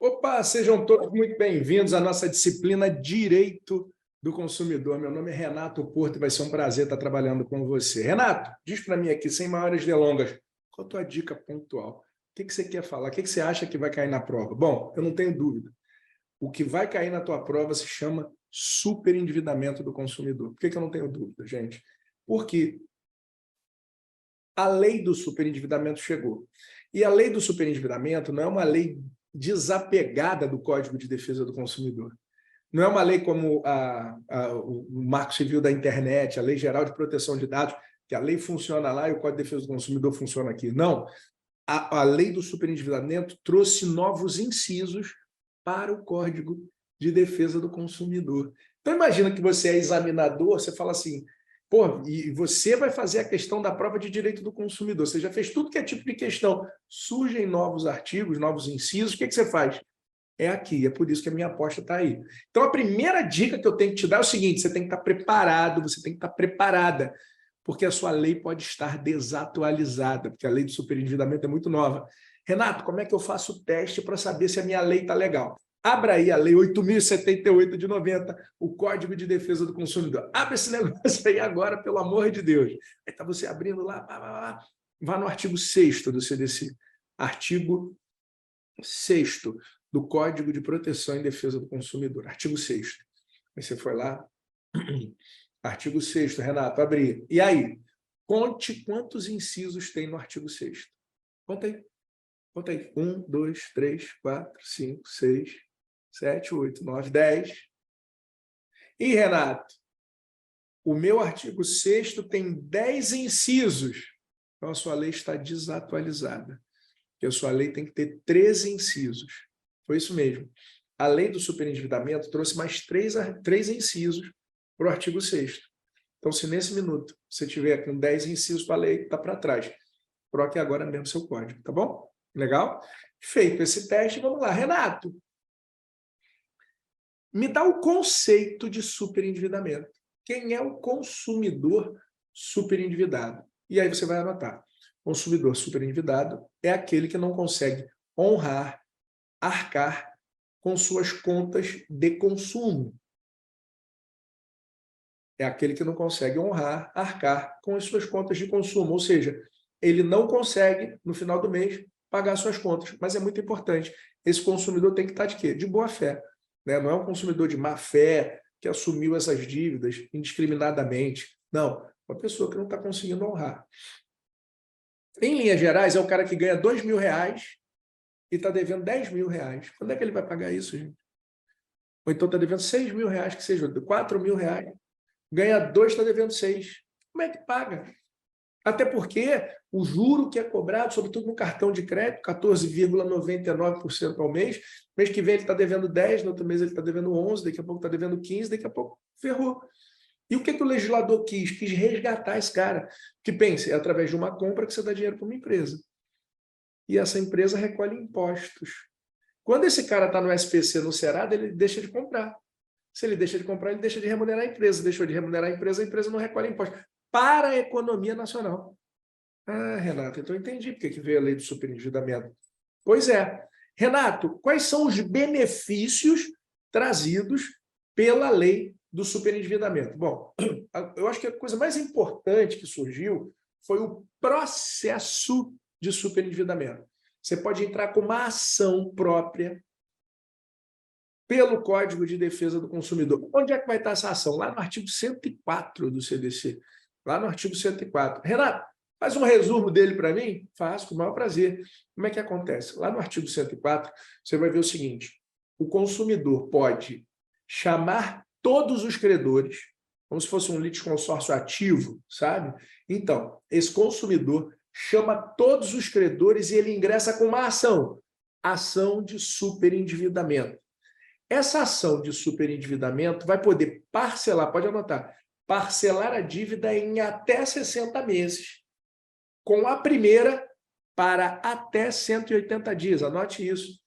Opa, sejam todos muito bem-vindos à nossa disciplina Direito do Consumidor. Meu nome é Renato Porto e vai ser um prazer estar trabalhando com você. Renato, diz para mim aqui, sem maiores delongas, qual a tua dica pontual? O que você quer falar? O que você acha que vai cair na prova? Bom, eu não tenho dúvida. O que vai cair na tua prova se chama superendividamento do consumidor. Por que eu não tenho dúvida, gente? Porque a lei do superendividamento chegou. E a lei do superendividamento não é uma lei desapegada do Código de Defesa do Consumidor. Não é uma lei como o Marco Civil da Internet, a Lei Geral de Proteção de Dados, que a lei funciona lá e o Código de Defesa do Consumidor funciona aqui. Não. A lei do superendividamento trouxe novos incisos para o Código de Defesa do Consumidor. Então, imagina que você é examinador, você fala assim, pô, e você vai fazer a questão da prova de direito do consumidor. Você já fez tudo que é tipo de questão. Surgem novos artigos, novos incisos, o que você faz? É aqui, é por isso que a minha aposta está aí. Então, a primeira dica que eu tenho que te dar é o seguinte, você tem que estar preparado, você tem que estar preparada, porque a sua lei pode estar desatualizada, porque a lei do superendividamento é muito nova. Renato, como é que eu faço o teste para saber se a minha lei está legal? Abra aí a Lei 8.078 de 90, o Código de Defesa do Consumidor. Abre esse negócio aí agora, pelo amor de Deus. Aí está você abrindo lá, vá no artigo 6º do CDC. Artigo 6º do Código de Proteção e Defesa do Consumidor. Artigo 6º. Aí você foi lá, artigo 6º, Renato, abri. E aí? Conte quantos incisos tem no artigo 6º. Conta aí. Conta aí. 1, 2, 3, 4, 5, 6, 7, 8, 9, 10. E, Renato, o meu artigo 6º tem 10 incisos. Então, a sua lei está desatualizada. Porque a sua lei tem que ter 13 incisos. Foi isso mesmo. A lei do superendividamento trouxe mais 3 incisos para o artigo 6º. Então, se nesse minuto você tiver com 10 incisos para a lei, está para trás. Troque agora mesmo seu código, tá bom? Legal? Feito esse teste, vamos lá. Renato, me dá o conceito de superendividamento. Quem é o consumidor superendividado? E aí você vai anotar. Consumidor superendividado é aquele que não consegue honrar, arcar com suas contas de consumo. É aquele que não consegue honrar, arcar com as suas contas de consumo. Ou seja, ele não consegue, no final do mês, pagar suas contas. Mas é muito importante. Esse consumidor tem que estar de quê? De boa fé. Né? Não é um consumidor de má fé, que assumiu essas dívidas indiscriminadamente. Não, uma pessoa que não está conseguindo honrar. Em linhas gerais, é o cara que ganha R$ 2.000 e está devendo R$ 10.000. Quando é que ele vai pagar isso, gente? Ou então está devendo R$ 6.000, que seja R$ 4.000. Ganha 2, está devendo 6. Como é que paga? Até porque o juro que é cobrado, sobretudo no cartão de crédito, 14,99% ao mês, mês que vem ele está devendo 10, no outro mês ele está devendo 11, daqui a pouco está devendo 15, daqui a pouco ferrou. E o que o legislador quis? Quis resgatar esse cara. Que pense, é através de uma compra que você dá dinheiro para uma empresa. E essa empresa recolhe impostos. Quando esse cara está no SPC, no Serasa, ele deixa de comprar. Se ele deixa de comprar, ele deixa de remunerar a empresa. Deixou de remunerar a empresa não recolhe impostos. Para a economia nacional. Ah, Renato, então eu entendi porque que veio a lei do superendividamento. Pois é. Renato, quais são os benefícios trazidos pela lei do superendividamento? Bom, eu acho que a coisa mais importante que surgiu foi o processo de superendividamento. Você pode entrar com uma ação própria pelo Código de Defesa do Consumidor. Onde é que vai estar essa ação? Lá no artigo 104 do CDC. Lá no artigo 104. Renato, faz um resumo dele para mim? Faço, com o maior prazer. Como é que acontece? Lá no artigo 104, você vai ver o seguinte: o consumidor pode chamar todos os credores, como se fosse um litisconsórcio ativo, sabe? Então, esse consumidor chama todos os credores e ele ingressa com uma ação de superendividamento. Essa ação de superendividamento vai poder parcelar, pode anotar, parcelar a dívida em até 60 meses, com a primeira para até 180 dias. Anote isso.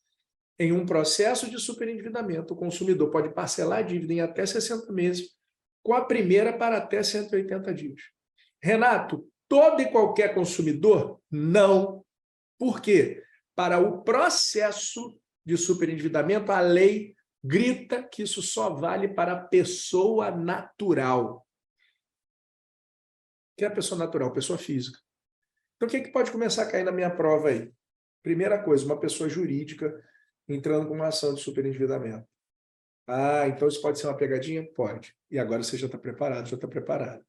Em um processo de superendividamento, o consumidor pode parcelar a dívida em até 60 meses, com a primeira para até 180 dias. Renato, todo e qualquer consumidor? Não. Por quê? Para o processo de superendividamento, a lei grita que isso só vale para a pessoa natural. O que é a pessoa natural? Pessoa física. Então, o que pode começar a cair na minha prova aí? Primeira coisa, uma pessoa jurídica entrando com uma ação de superendividamento. Ah, então isso pode ser uma pegadinha? Pode. E agora você já está preparado, já está preparado.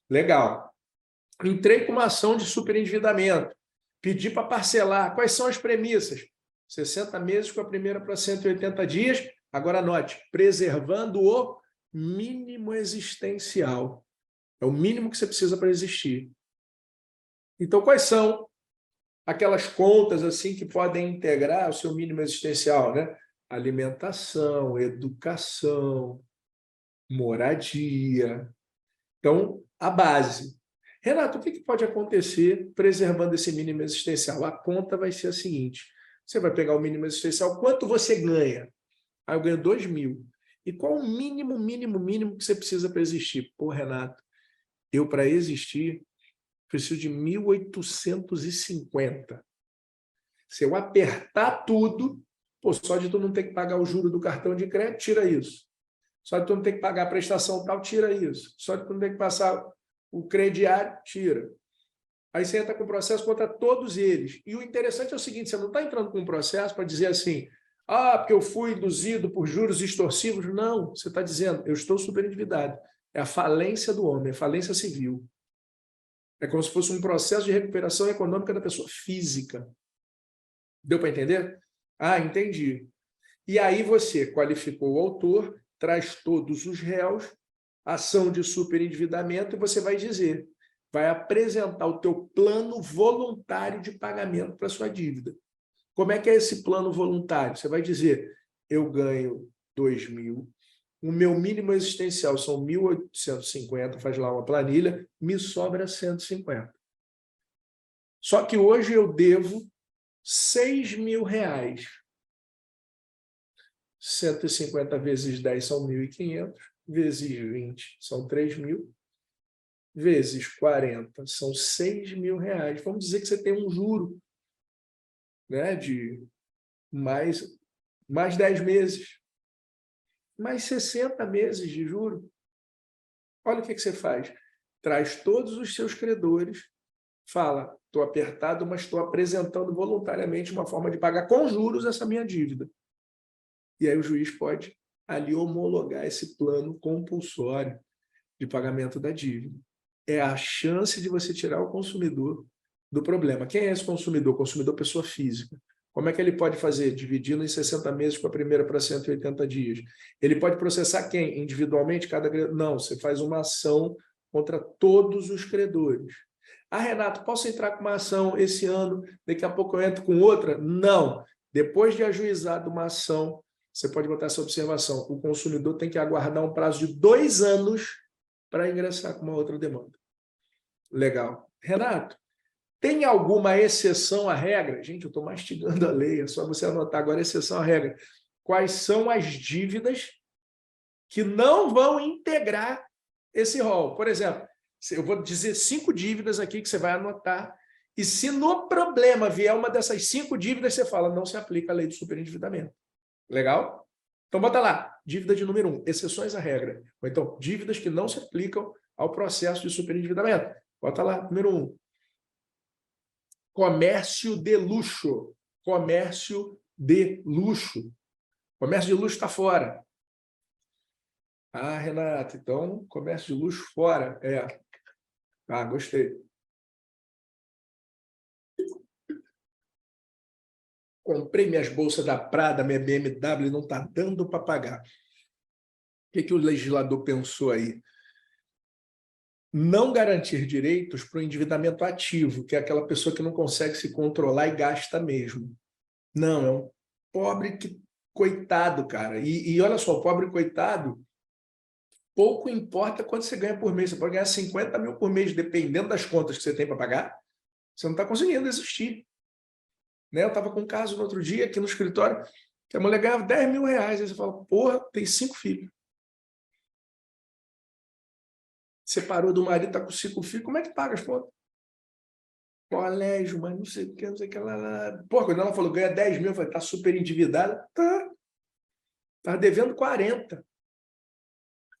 Legal. Entrei com uma ação de superendividamento. Pedi para parcelar. Quais são as premissas? 60 meses com a primeira para 180 dias. Agora anote, preservando o mínimo existencial. É o mínimo que você precisa para existir. Então, quais são aquelas contas assim que podem integrar o seu mínimo existencial, né? Alimentação, educação, moradia. Então, a base. Renato, o que pode acontecer preservando esse mínimo existencial? A conta vai ser a seguinte: você vai pegar o mínimo existencial, quanto você ganha? Ah, eu ganho 2.000. E qual o mínimo que você precisa para existir? Pô, Renato, eu para existir preciso de 1.850. Se eu apertar tudo, pô, só de tu não ter que pagar o juro do cartão de crédito, tira isso. Só de tu não ter que pagar a prestação tal, tira isso. Só de tu não ter que passar o crediário, tira. Aí você entra com o processo contra todos eles. E o interessante é o seguinte, você não está entrando com um processo para dizer assim, ah, porque eu fui induzido por juros extorsivos. Não, você está dizendo, eu estou superendividado. É a falência do homem, a falência civil. É como se fosse um processo de recuperação econômica da pessoa física. Deu para entender? Ah, entendi. E aí você qualificou o autor, traz todos os réus, ação de superendividamento, e você vai dizer, vai apresentar o teu plano voluntário de pagamento para a sua dívida. Como é que é esse plano voluntário? Você vai dizer, eu ganho 2.000, o meu mínimo existencial são 1.850, faz lá uma planilha, me sobra 150. Só que hoje eu devo 6.000. 150 vezes 10 são 1.500, vezes 20 são 3.000, vezes 40 são 6.000. Vamos dizer que você tem um juro, né, de mais 10 meses, mais 60 meses de juro. Olha o que você faz. Traz todos os seus credores, fala, estou apertado, mas estou apresentando voluntariamente uma forma de pagar com juros essa minha dívida. E aí o juiz pode ali homologar esse plano compulsório de pagamento da dívida. É a chance de você tirar o consumidor do problema. Quem é esse consumidor? Consumidor pessoa física. Como é que ele pode fazer? Dividindo em 60 meses com a primeira para 180 dias. Ele pode processar quem? Individualmente? Não, você faz uma ação contra todos os credores. Ah, Renato, posso entrar com uma ação esse ano, daqui a pouco eu entro com outra? Não. Depois de ajuizada uma ação, você pode botar essa observação. O consumidor tem que aguardar um prazo de 2 anos para ingressar com uma outra demanda. Legal. Renato, tem alguma exceção à regra? Gente, eu estou mastigando a lei, é só você anotar agora a exceção à regra. Quais são as dívidas que não vão integrar esse rol? Por exemplo, eu vou dizer 5 dívidas aqui que você vai anotar, e se no problema vier uma dessas 5 dívidas, você fala, não se aplica a lei do superendividamento. Legal? Então, bota lá, dívida de número 1, exceções à regra. Ou então, dívidas que não se aplicam ao processo de superendividamento. Bota lá, número 1. Comércio de luxo. Comércio de luxo. Comércio de luxo está fora. Ah, Renato, então, comércio de luxo fora. Ah, gostei. Comprei minhas bolsas da Prada, minha BMW, não está dando para pagar. O que o legislador pensou aí? Não garantir direitos para o endividamento ativo, que é aquela pessoa que não consegue se controlar e gasta mesmo. Não, é um pobre coitado, cara. E olha só, o pobre coitado, pouco importa quanto você ganha por mês. Você pode ganhar 50 mil por mês, dependendo das contas que você tem para pagar. Você não está conseguindo existir. Né? Eu estava com um caso no outro dia, aqui no escritório, que a mulher ganhava 10 mil reais. Aí você fala, porra, tem 5 filhos. Separou do marido, está com 5 filhos, como é que paga as contas? colégio, mas não sei o que, não sei o que lá. Pô, quando ela falou, ganha 10 mil, eu falei, tá super endividada? Tá devendo 40.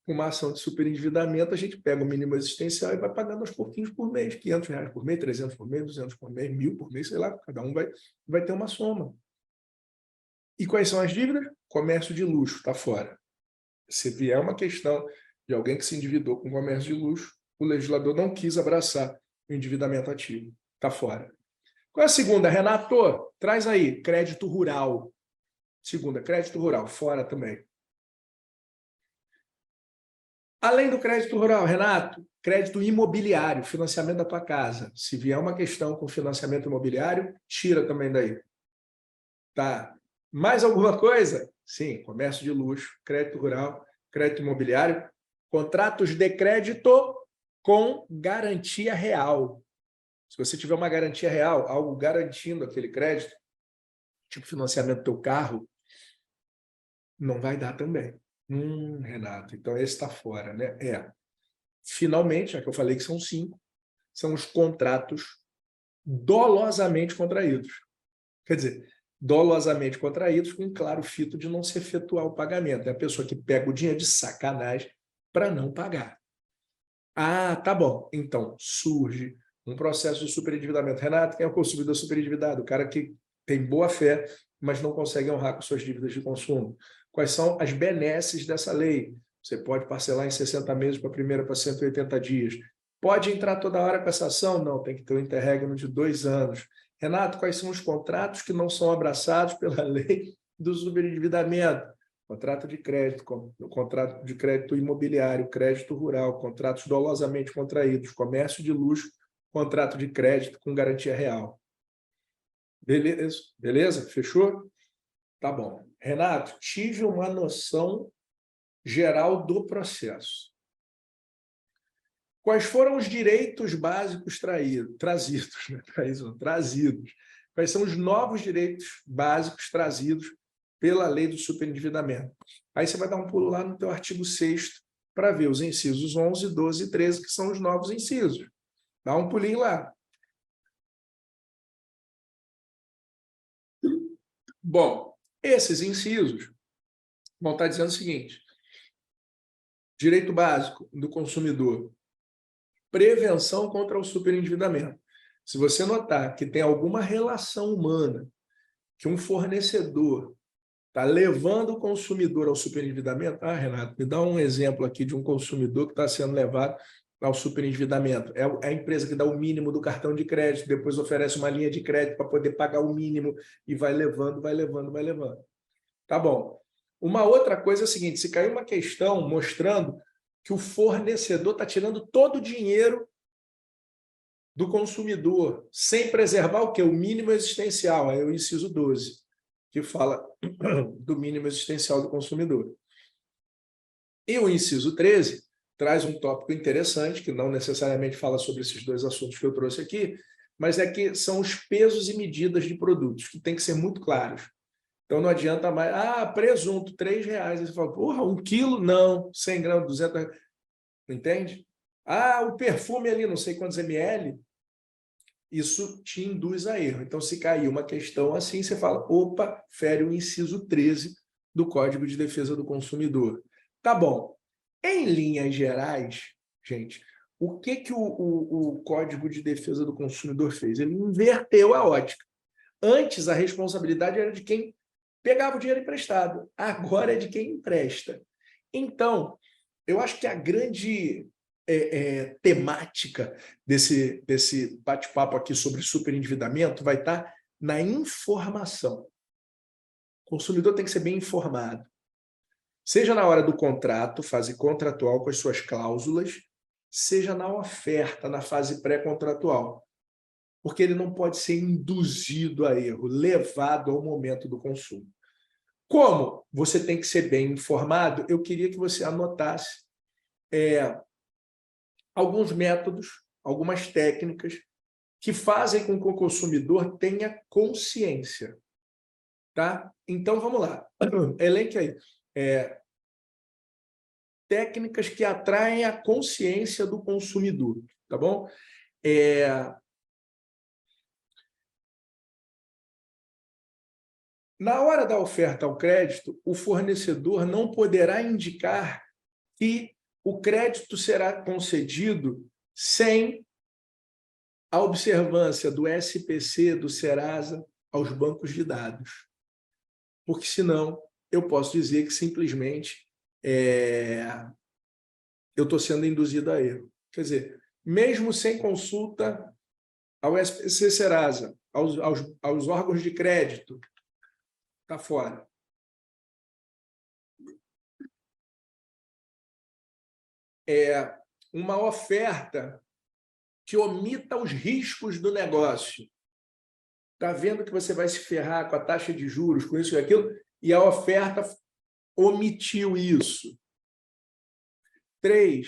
Com uma ação de superendividamento, a gente pega o mínimo existencial e vai pagando aos pouquinhos por mês, R$ 500 por mês, 300 por mês, 200 por mês, 1.000 por mês, sei lá, cada um vai ter uma soma. E quais são as dívidas? Comércio de luxo, está fora. Se vier uma questão de alguém que se endividou com comércio de luxo, o legislador não quis abraçar o endividamento ativo, está fora. Qual é a segunda, Renato? Traz aí, crédito rural. Segunda, crédito rural, fora também. Além do crédito rural, Renato, crédito imobiliário, financiamento da tua casa. Se vier uma questão com financiamento imobiliário, tira também daí. Tá? Mais alguma coisa? Sim, comércio de luxo, crédito rural, crédito imobiliário, contratos de crédito com garantia real. Se você tiver uma garantia real, algo garantindo aquele crédito, tipo financiamento do teu carro, não vai dar também. Renato, então esse está fora, né? Finalmente, já que eu falei que são 5, são os contratos dolosamente contraídos. Quer dizer, dolosamente contraídos com claro fito de não se efetuar o pagamento. É a pessoa que pega o dinheiro de sacanagem para não pagar. Ah, tá bom. Então, surge um processo de superendividamento. Renato, quem é o consumidor superendividado? O cara que tem boa fé, mas não consegue honrar com suas dívidas de consumo. Quais são as benesses dessa lei? Você pode parcelar em 60 meses para a primeira para 180 dias. Pode entrar toda hora com essa ação? Não, tem que ter um interregno de 2 anos. Renato, quais são os contratos que não são abraçados pela lei do superendividamento? Contrato de crédito, contrato de crédito imobiliário, crédito rural, contratos dolosamente contraídos, comércio de luxo, contrato de crédito com garantia real. Beleza? Beleza? Fechou? Tá bom. Renato, tive uma noção geral do processo. Quais foram os direitos básicos trazidos? Quais são os novos direitos básicos trazidos pela lei do superendividamento? Aí você vai dar um pulo lá no teu artigo 6º para ver os incisos 11, 12 e 13, que são os novos incisos. Dá um pulinho lá. Bom, esses incisos vão estar dizendo o seguinte: direito básico do consumidor, prevenção contra o superendividamento. Se você notar que tem alguma relação humana, que um fornecedor está levando o consumidor ao superendividamento, Renato, me dá um exemplo aqui de um consumidor que está sendo levado ao superendividamento. É a empresa que dá o mínimo do cartão de crédito, depois oferece uma linha de crédito para poder pagar o mínimo e vai levando, vai levando, vai levando. Tá bom. Uma outra coisa é a seguinte: se cair uma questão mostrando que o fornecedor está tirando todo o dinheiro do consumidor, sem preservar o quê? O mínimo existencial, é o inciso 12, que fala do mínimo existencial do consumidor. E o inciso 13 traz um tópico interessante, que não necessariamente fala sobre esses dois assuntos que eu trouxe aqui, mas é que são os pesos e medidas de produtos, que tem que ser muito claros. Então não adianta mais, presunto, R$3. Aí você fala, porra, 1 quilo? Não, 100 gramas, 200 gramas. Entende? O perfume ali, não sei quantos ml, isso te induz a erro. Então, se cair uma questão assim, você fala, opa, fere o inciso 13 do Código de Defesa do Consumidor. Tá bom. Em linhas gerais, gente, o que o Código de Defesa do Consumidor fez? Ele inverteu a ótica. Antes, a responsabilidade era de quem pegava o dinheiro emprestado. Agora é de quem empresta. Então, eu acho que a grande temática desse bate-papo aqui sobre superendividamento vai estar na informação. O consumidor tem que ser bem informado. Seja na hora do contrato, fase contratual com as suas cláusulas, seja na oferta, na fase pré-contratual. Porque ele não pode ser induzido a erro, levado ao momento do consumo. Como você tem que ser bem informado, eu queria que você anotasse alguns métodos, algumas técnicas que fazem com que o consumidor tenha consciência. Tá? Então, vamos lá. Elenque aí. Técnicas que atraem a consciência do consumidor. Tá bom? Na hora da oferta ao crédito, o fornecedor não poderá indicar que o crédito será concedido sem a observância do SPC, do Serasa, aos bancos de dados. Porque, senão, eu posso dizer que simplesmente eu estou sendo induzido a erro. Quer dizer, mesmo sem consulta ao SPC Serasa, aos órgãos de crédito, está fora. Uma oferta que omita os riscos do negócio. Está vendo que você vai se ferrar com a taxa de juros, com isso e aquilo, e a oferta omitiu isso. 3,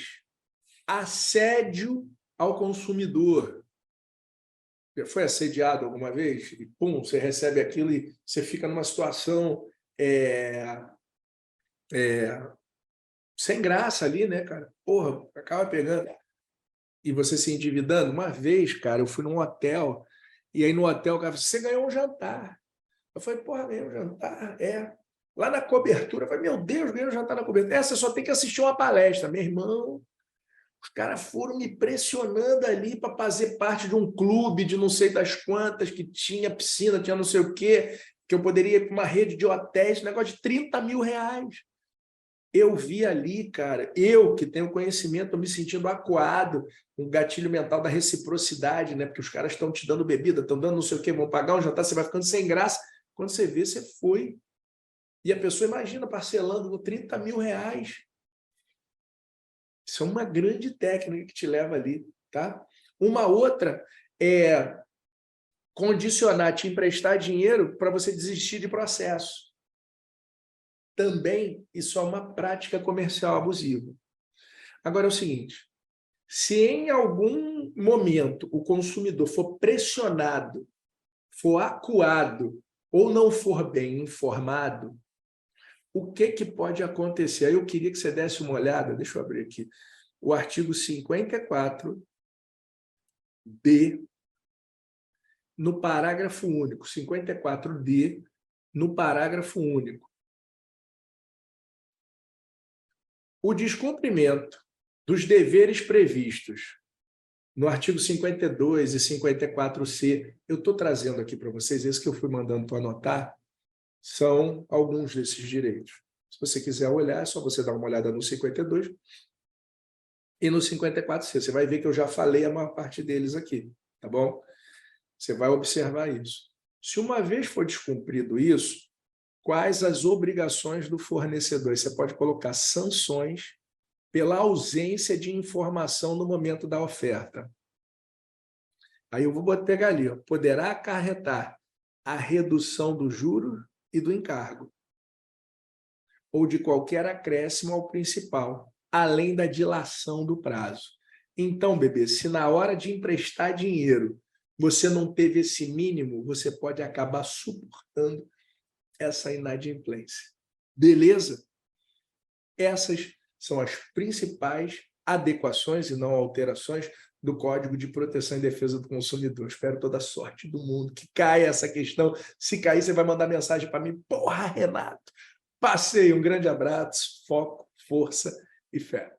assédio ao consumidor. Já foi assediado alguma vez? E, pum, você recebe aquilo e você fica numa situação sem graça ali, né, cara? Porra, acaba pegando. E você se endividando. Uma vez, cara, eu fui num hotel, e aí no hotel o cara falou, você ganhou um jantar. Eu falei, porra, ganhei um jantar? Lá na cobertura, eu falei, meu Deus, ganhei um jantar na cobertura. Você só tem que assistir uma palestra. Meu irmão, os caras foram me pressionando ali para fazer parte de um clube de não sei das quantas, que tinha piscina, tinha não sei o quê, que eu poderia ir para uma rede de hotéis, negócio de 30 mil reais. Eu vi ali, cara, eu que tenho conhecimento, me sentindo acuado, um gatilho mental da reciprocidade, né? Porque os caras estão te dando bebida, estão dando não sei o quê, vão pagar um jantar, você vai ficando sem graça. Quando você vê, você foi. E a pessoa, imagina, parcelando no 30 mil reais. Isso é uma grande técnica que te leva ali, tá? Uma outra é condicionar, te emprestar dinheiro para você desistir de processo. Também isso é uma prática comercial abusiva. Agora é o seguinte, se em algum momento o consumidor for pressionado, for acuado ou não for bem informado, o que pode acontecer? Aí eu queria que você desse uma olhada, deixa eu abrir aqui, o artigo 54D, no parágrafo único, 54D, no parágrafo único. O descumprimento dos deveres previstos no artigo 52 e 54C, eu estou trazendo aqui para vocês, esse que eu fui mandando para anotar, são alguns desses direitos. Se você quiser olhar, é só você dar uma olhada no 52 e no 54C. Você vai ver que eu já falei a maior parte deles aqui, tá bom? Você vai observar isso. Se uma vez for descumprido isso, quais as obrigações do fornecedor? Você pode colocar sanções pela ausência de informação no momento da oferta. Aí eu vou pegar ali, ó, poderá acarretar a redução do juro e do encargo, ou de qualquer acréscimo ao principal, além da dilação do prazo. Então, bebê, se na hora de emprestar dinheiro você não teve esse mínimo, você pode acabar suportando essa inadimplência. Beleza? Essas são as principais adequações e não alterações do Código de Proteção e Defesa do Consumidor. Espero toda a sorte do mundo que caia essa questão. Se cair, você vai mandar mensagem para mim. Porra, Renato! Passei, um grande abraço, foco, força e fé.